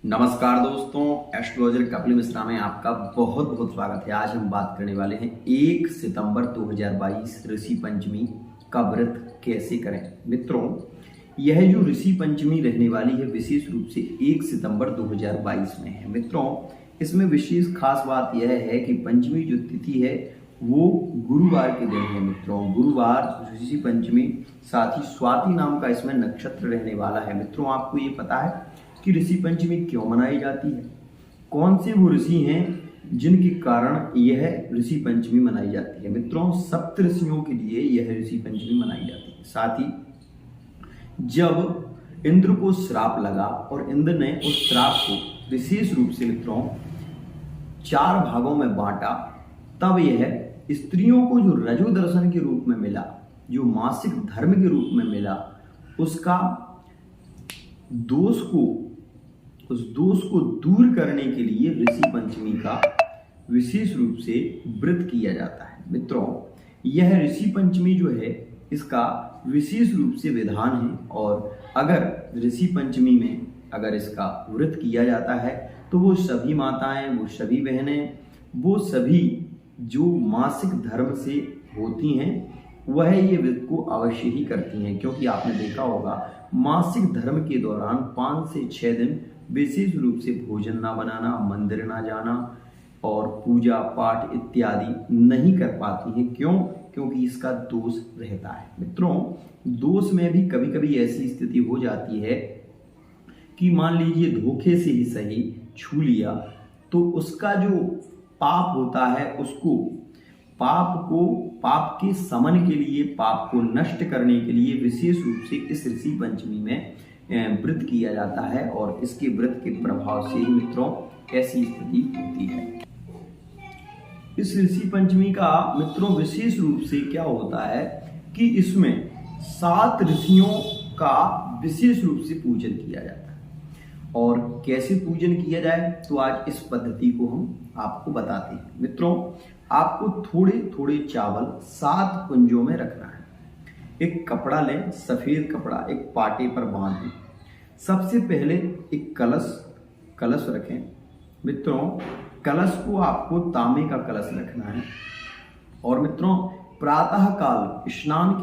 नमस्कार दोस्तों, एस्ट्रोलॉजर कपिल मिश्रा में आपका बहुत बहुत स्वागत है। आज हम बात करने वाले हैं 1 सितंबर 2022 ऋषि पंचमी का व्रत कैसे करें। मित्रों, यह जो ऋषि पंचमी रहने वाली है विशेष रूप से 1 सितंबर 2022 में है। मित्रों, इसमें विशेष खास बात यह है कि पंचमी जो तिथि है वो गुरुवार के दिन है। मित्रों, गुरुवार ऋषि पंचमी, साथ ही स्वाति नाम का इसमें नक्षत्र रहने वाला है। मित्रों, आपको ये पता है कि ऋषि पंचमी क्यों मनाई जाती है? कौन से वो ऋषि हैं जिनके कारण यह ऋषि पंचमी मनाई जाती है? मित्रों, सप्त ऋषियों के लिए यह ऋषि पंचमी मनाई जाती है। साथ ही जब इंद्र को श्राप लगा और इंद्र ने उस श्राप को विशेष रूप से मित्रों 4 भागों में बांटा, तब यह स्त्रियों को जो रजो दर्शन के रूप में मिला, जो मासिक धर्म के रूप में मिला, उसका उस दोष को दूर करने के लिए ऋषि पंचमी का विशेष रूप से व्रत किया जाता है। मित्रों, यह ऋषि पंचमी जो है इसका विशेष रूप से विधान है, और अगर ऋषि पंचमी में अगर इसका व्रत किया जाता है तो वो सभी माताएं, वो सभी बहनें, वो सभी जो मासिक धर्म से होती हैं वह ये व्रत को अवश्य ही करती हैं। क्योंकि आपने देखा होगा मासिक धर्म के दौरान 5 से 6 दिन विशेष रूप से भोजन ना बनाना, मंदिर ना जाना और पूजा पाठ इत्यादि नहीं कर पाती हैं। क्यों? क्योंकि इसका दोष रहता है। मित्रों, दोष में भी कभी कभी ऐसी स्थिति हो जाती है कि मान लीजिए धोखे से ही सही छू लिया, तो उसका जो पाप होता है उसको पाप के समन के लिए, पाप को नष्ट करने के लिए विशेष रूप से इस ऋषि पंचमी में व्रत किया जाता है, और इसके व्रत के प्रभाव से ही मित्रों ऐसी स्थिति होती है। इस ऋषि पंचमी का मित्रों विशेष रूप से क्या होता है कि इसमें 7 ऋषियों का विशेष रूप से पूजन किया जाता है। और कैसे पूजन किया जाए, तो आज इस पद्धति को हम आपको बताते हैं। मित्रों, आपको थोड़े थोड़े चावल 7 कुंजों में रखना है। एक कपड़ा लें, सफेद कपड़ा, एक पाटे पर बांध दें। सबसे पहले एक कलश रखें। मित्रों, कलश को आपको तांबे का कलश रखना है। और मित्रों, प्रातः काल स्नान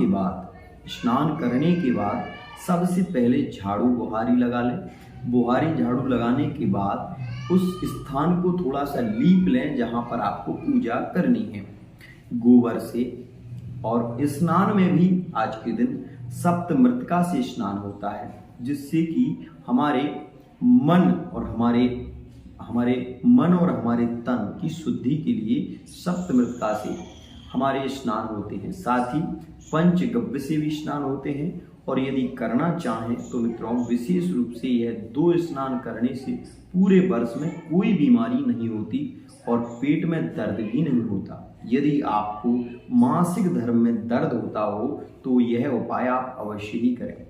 करने के बाद सबसे पहले झाड़ू बुहारी लगा लें। बुहारी झाड़ू लगाने के बाद उस स्थान को थोड़ा सा लीप लें जहां पर आपको पूजा करनी है गोबर से। और स्नान में भी आज के दिन सप्तमृत्तिका से स्नान होता है, जिससे कि हमारे मन और हमारे तन की शुद्धि के लिए सप्तमृत्तिका से हमारे स्नान होते हैं। साथ ही पंचगव्य से भी स्नान होते हैं। और यदि करना चाहें तो मित्रों विशेष रूप से यह 2 स्नान करने से पूरे वर्ष में कोई बीमारी नहीं होती और पेट में दर्द भी नहीं होता। यदि आपको मासिक धर्म में दर्द होता हो तो यह उपाय आप अवश्य ही करें।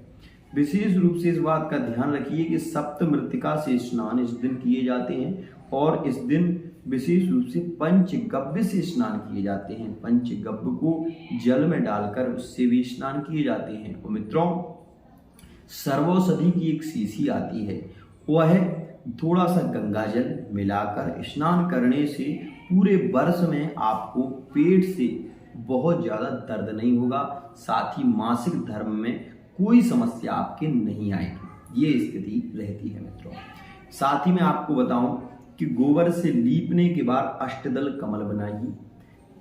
विशेष रूप से इस बात का ध्यान रखिए कि सप्तमृत्तिका से स्नान इस दिन किए जाते हैं, और इस दिन विशेष रूप से पंचगव्य से स्नान किए जाते हैं। पंचगव्य को जल में डालकर उससे भी स्नान किए जाते हैं। और मित्रों, सर्वौषधि की एक शीशी आती है, वह थोड़ा सा गंगाजल मिलाकर स्नान करने से पूरे वर्ष में आपको पेट से बहुत ज़्यादा दर्द नहीं होगा। साथ ही मासिक धर्म में कोई समस्या आपके नहीं आएगी, ये स्थिति रहती है। मित्रों, साथ ही मैं आपको बताऊं कि गोबर से लीपने के बाद अष्टदल कमल बनाइए।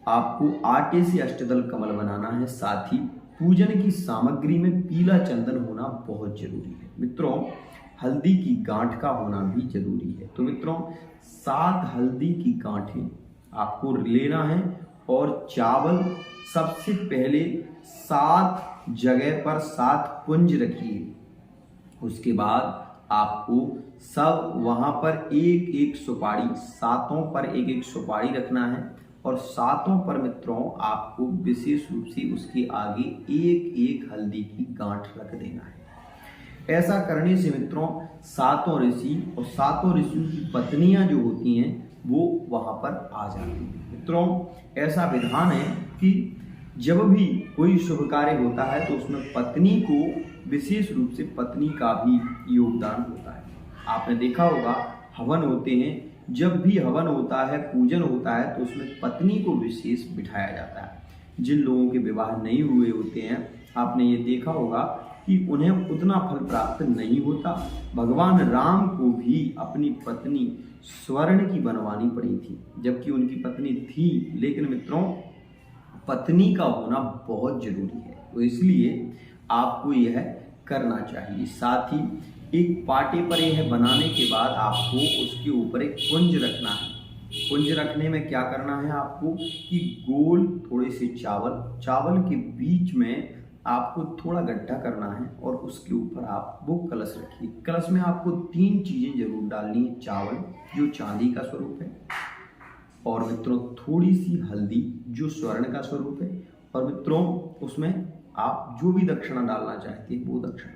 आपको आटे से अष्टदल कमल बनाना है। साथ ही पूजन की सामग्री में पीला चंदन होना बहुत जरूरी है। मित्रों, हल्दी की गांठ का होना भी जरूरी है। तो मित्रों, 7 हल्दी की गांठें आपको लेना है, और चावल सबसे पहले 7 जगह पर 7 कुंज रखिए। उसके बाद आपको सब वहां पर एक सुपारी, 7 पर एक सुपारी रखना है। और 7 पर मित्रों आपको विशेष रूप से उसके आगे एक हल्दी की गांठ रख देना है। ऐसा करने से मित्रों 7 ऋषि और 7 ऋषियों की पत्नियां जो होती हैं वो वहां पर आ जाती हैं। मित्रों, ऐसा विधान है कि जब भी कोई शुभ कार्य होता है तो उसमें पत्नी को विशेष रूप से पत्नी का भी योगदान होता है। आपने देखा होगा हवन होते हैं, जब भी हवन होता है, पूजन होता है, तो उसमें पत्नी को विशेष बिठाया जाता है। जिन लोगों के विवाह नहीं हुए होते हैं, आपने ये देखा होगा कि उन्हें उतना फल प्राप्त नहीं होता। भगवान राम को भी अपनी पत्नी स्वर्ण की बनवानी पड़ी थी, जबकि उनकी पत्नी थी, लेकिन मित्रों पत्नी का होना बहुत जरूरी है, तो इसलिए आपको यह करना चाहिए। साथ ही एक पाटे पर यह बनाने के बाद आपको उसके ऊपर एक कुंज रखना है। कुंज रखने में क्या करना है आपको कि गोल थोड़े से चावल के बीच में आपको थोड़ा गड्ढा करना है और उसके ऊपर आप वो कलश रखिए। कलश में आपको 3 चीजें जरूर डालनी है। चावल जो चांदी का स्वरूप है, और मित्रों थोड़ी सी हल्दी जो स्वर्ण का स्वरूप है, और मित्रों उसमें आप जो भी दक्षिणा डालना चाहते हैं वो दक्षिणा।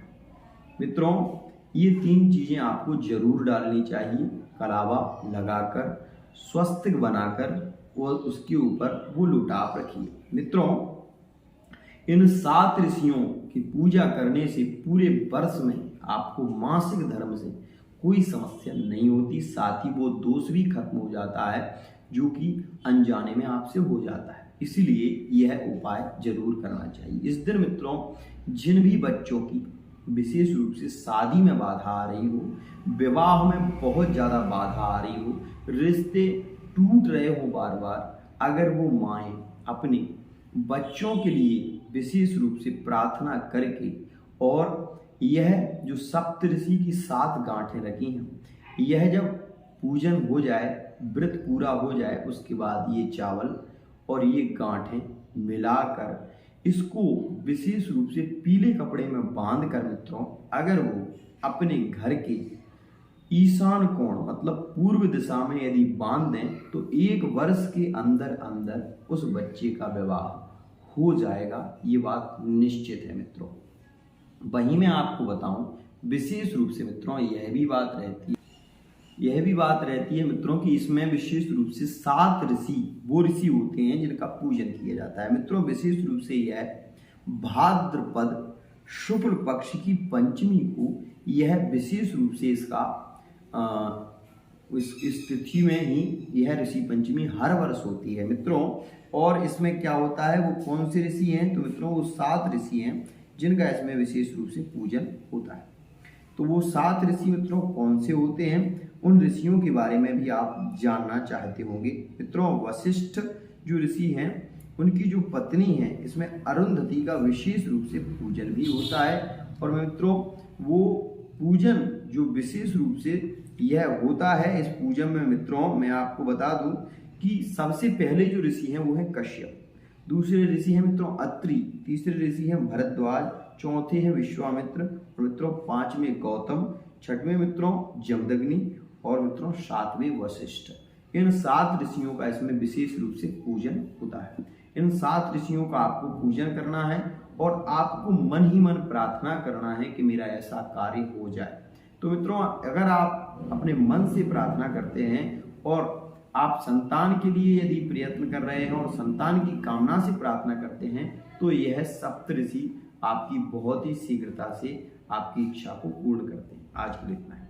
मित्रों ये 3 चीजें आपको जरूर डालनी चाहिए। कलावा लगाकर स्वस्तिक बनाकर और उसके ऊपर वो लुटाप रखिए। मित्रों इन 7 ऋषियों की पूजा करने से पूरे वर्ष में आपको मासिक धर्म से कोई समस्या नहीं होती, साथ ही वो दोष भी खत्म हो जाता है जो कि अनजाने में आपसे हो जाता है। इसलिए यह उपाय जरूर करना चाहिए। इस दिन मित्रों जिन भी बच्चों की विशेष रूप से शादी में बाधा आ रही हो, विवाह में बहुत ज़्यादा बाधा आ रही हो, रिश्ते टूट रहे हो बार बार, अगर वो माएँ अपने बच्चों के लिए विशेष रूप से प्रार्थना करके, और यह जो सप्तऋषि की 7 गांठें रखी हैं, यह जब पूजन हो जाए, व्रत पूरा हो जाए, उसके बाद ये चावल और ये गांठें मिलाकर इसको विशेष रूप से पीले कपड़े में बांध कर मित्रों अगर वो अपने घर के ईशान कोण मतलब पूर्व दिशा में यदि बांध दें तो 1 वर्ष के अंदर अंदर उस बच्चे का विवाह हो जाएगा। ये बात निश्चित है मित्रों। वहीं मैं आपको बताऊं विशेष रूप से मित्रों यह भी बात रहती है मित्रों कि इसमें विशेष रूप से 7 ऋषि वो ऋषि होते हैं जिनका पूजन किया जाता है। मित्रों विशेष रूप से यह भाद्रपद शुक्ल पक्ष की पंचमी को यह विशेष रूप से इसका इस तिथि में ही यह ऋषि पंचमी हर वर्ष होती है मित्रों। और इसमें क्या होता है, वो कौन से ऋषि हैं, तो मित्रों वो 7 ऋषि हैं जिनका इसमें विशेष रूप से पूजन होता है। तो वो 7 ऋषि मित्रों कौन से होते हैं, उन ऋषियों के बारे में भी आप जानना चाहते होंगे। मित्रों वशिष्ठ जो ऋषि हैं उनकी जो पत्नी है इसमें अरुंधति का विशेष रूप से पूजन भी होता है। और मित्रों वो पूजन जो विशेष रूप से यह होता है, इस पूजन में मित्रों मैं आपको बता दूं कि सबसे पहले जो ऋषि हैं वो हैं कश्यप, दूसरे ऋषि हैं मित्रों अत्रि, तीसरे ऋषि हैं भरद्वाज, चौथे हैं विश्वामित्र, और मित्रों 5वें गौतम, 6वें मित्रों जमदग्नि, और मित्रों 7वें वशिष्ठ। इन 7 ऋषियों का इसमें विशेष रूप से पूजन होता है। इन 7 ऋषियों का आपको पूजन करना है और आपको मन ही मन प्रार्थना करना है कि मेरा ऐसा कार्य हो जाए। तो मित्रों अगर आप अपने मन से प्रार्थना करते हैं और आप संतान के लिए यदि प्रयत्न कर रहे हैं और संतान की कामना से प्रार्थना करते हैं तो यह सप्तऋषि आपकी बहुत ही शीघ्रता से आपकी इच्छा को पूर्ण करते हैं। आज के लिए इतना है।